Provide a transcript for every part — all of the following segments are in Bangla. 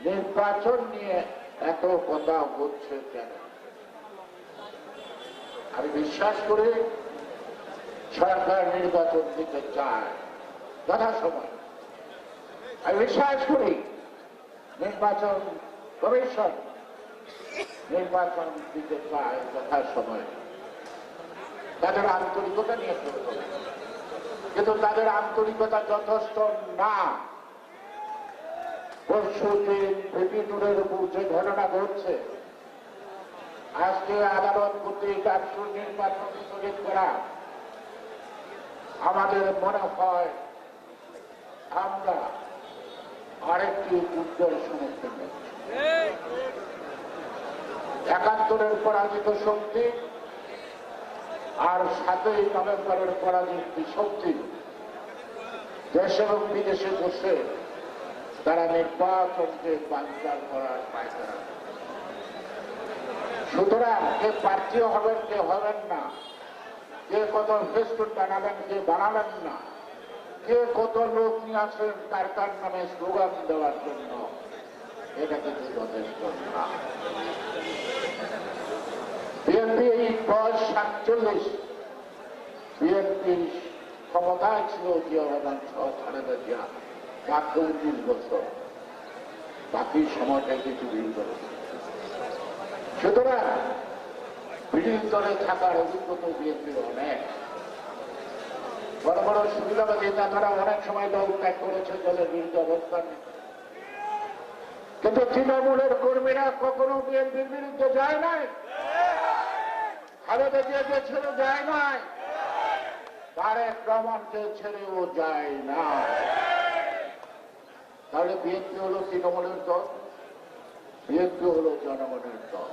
নির্বাচন নিয়ে এত কথা হচ্ছে কেন? আমি বিশ্বাস করি সরকার নির্বাচন দিতে চায় যথাসময়। আমি বিশ্বাস করি নির্বাচন কমিশন নির্বাচন দিতে চায় যথাসময়। তাদের আন্তরিকতা নিয়ে চলতে হবে, কিন্তু তাদের আন্তরিকতা যথেষ্ট না। পরশুদিন ভিপিনুরের উপর যে ঘটনা ঘটছে, আজকে আদালত কর্তৃক ডাকসুর নির্বাচন স্থগিত করা, আমাদের মনে হয় আমরা আরেকটি যুদ্ধের সম্মুখীন হচ্ছি। ৭১-এর পরাজিত শক্তি আর ৭ই নভেম্বরের পরাজিত শক্তি দেশে এবং বিদেশে বসে তারা নির্বাচনকে বানচাল করার পায়তারা। সুতরাং কে প্রার্থী হবেন কে হবেন না, কে কত ফেস্টুন বানাবেন কে বানাবেন না, কে কত লোক নিয়ে আসেন তার নামে স্লোগান দেওয়ার জন্য, এটা কিন্তু যথেষ্ট না। বিএনপি বয়স ৪৭, বিএনপি ক্ষমতায় ছিল জিয়া রহমান সহ খালেদা জিয়া মাত্র ২৯ বছর, বাকি সময়টা কিছু ভিড় করেছে। সুতরাং বিরোধী দলে থাকার অভিজ্ঞতা বিএনপির অনেক। বড় বড় সুবিধাবাদী নেতারা অনেক সময় দল ত্যাগ করেছে, দলের বিরুদ্ধে অবস্থান। কিন্তু তৃণমূলের কর্মীরা কখনো বিএনপির বিরুদ্ধে যায় নাই, খালেদা জিয়াকে ছেড়ে যায় নাই, তারেক রহমানকে ছেড়েও যায় না। তাহলে বিএনপি হল তৃণমূলের দল, বিএনপি হল জনগণের দল।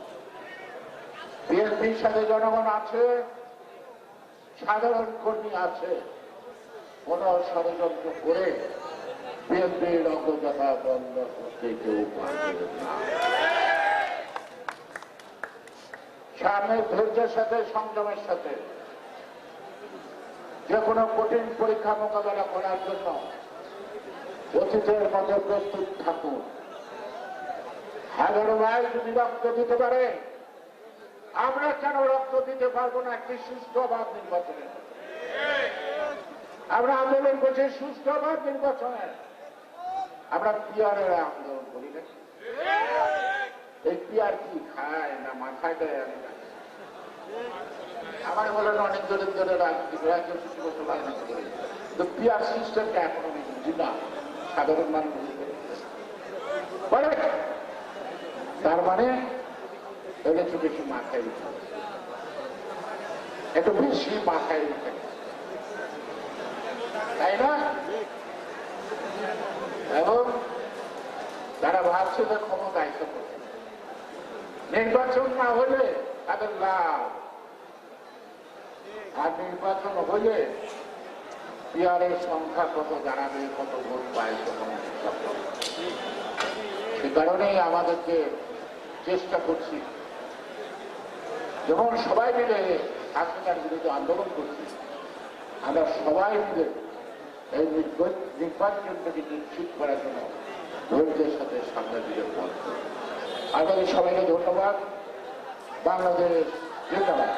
বিএনপির সাথে জনগণ আছে, সাধারণ কর্মী আছে। কোন ষড়যন্ত্র করে বিএনপির অগ্রযাত্রা বন্ধ করতে কেউ পারবে না। সামনে ধৈর্যের সাথে সংযমের সাথে যে কোনো কঠিন পরীক্ষা মোকাবেলা করার জন্য অতীতের মতো প্রস্তুত থাকুন। ১১ ভাই যদি রক্ত দিতে পারে, আমরা কেন রক্ত দিতে পারবো না একটি সুষ্ঠু অবাধ নির্বাচনে? আমরা আন্দোলন করছি সুষ্ঠু অবাধ নির্বাচনে। আমরা পিয়ারের আন্দোলন করি না। এই পিয়ার কি খায় না মাথায় দেয়? আমার বলেন অনেক দলের দলে রাজনীতি পিয়ার সিস্টেমটা এখন আমি বুঝি না, সাধারণ মানুষ বলে। তার মানে একটু বেশি মাথায় উঠে, একটু বেশি মাথায় উঠে, তাই না? এবং যারা ভাবছে যে ক্ষমতায় নির্বাচন না হলে তাদের লাভ, আর নির্বাচন হলে পিয়ারের সংখ্যা কত দাঁড়াবে, কত ভোট পায়, সে কারণেই আমাদেরকে চেষ্টা করছি, যেমন সবাই মিলে হাসিনার বিরুদ্ধে আন্দোলন করছি, আমরা সবাই মিলে এই নির্বাচনটাকে নিশ্চিত করার জন্য ধৈর্যের সাথে সামনের দিকে পথ। আপনাদের সবাইকে ধন্যবাদ। বাংলাদেশ জিন্দাবাদ।